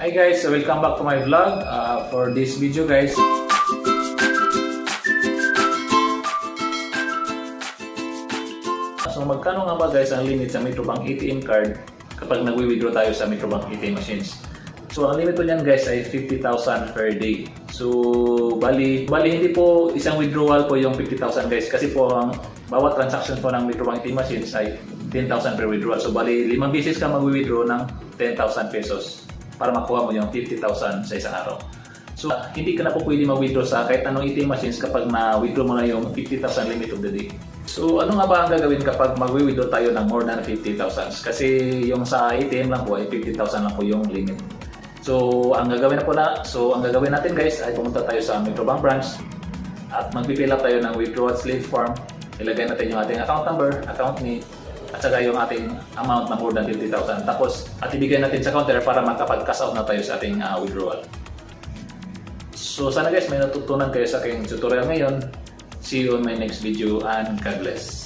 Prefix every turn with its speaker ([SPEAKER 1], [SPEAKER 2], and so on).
[SPEAKER 1] Hi guys, so welcome back to my vlog. For this video guys, so magkano nga ba guys ang limit sa Metrobank ATM card kapag nagwi-withdraw tayo sa Metrobank ATM machines? So ang limit po niyan guys ay 50,000 per day. So bali hindi po isang withdrawal po yung 50,000 guys, kasi po ang bawat transaction po ng Metrobank ATM machines ay 10,000 per withdrawal. So bali 5 beses ka mag-withdraw ng 10,000 pesos para makuha mo yung 50,000 sa isang araw. So hindi ka na po pwede mag-withdraw sa kahit anong ATM machines kapag na-withdraw mo na yung 50,000 limit of the day. So ano nga ba ang gagawin kapag mag-withdraw tayo ng more than 50,000? Kasi yung sa ATM lang po ay 50,000 lang po yung limit. So ang gagawin natin guys ay pumunta tayo sa Metrobank branch at mag-fill up tayo ng withdrawal slip form. Ilagay natin yung ating account number, account name, at saka yung ating amount na more than 50,000. Tapos at ibigay natin sa counter para makapag-cash out na tayo sa ating withdrawal. So sana guys may natutunan kayo sa aking tutorial ngayon. See you on my next video and God bless.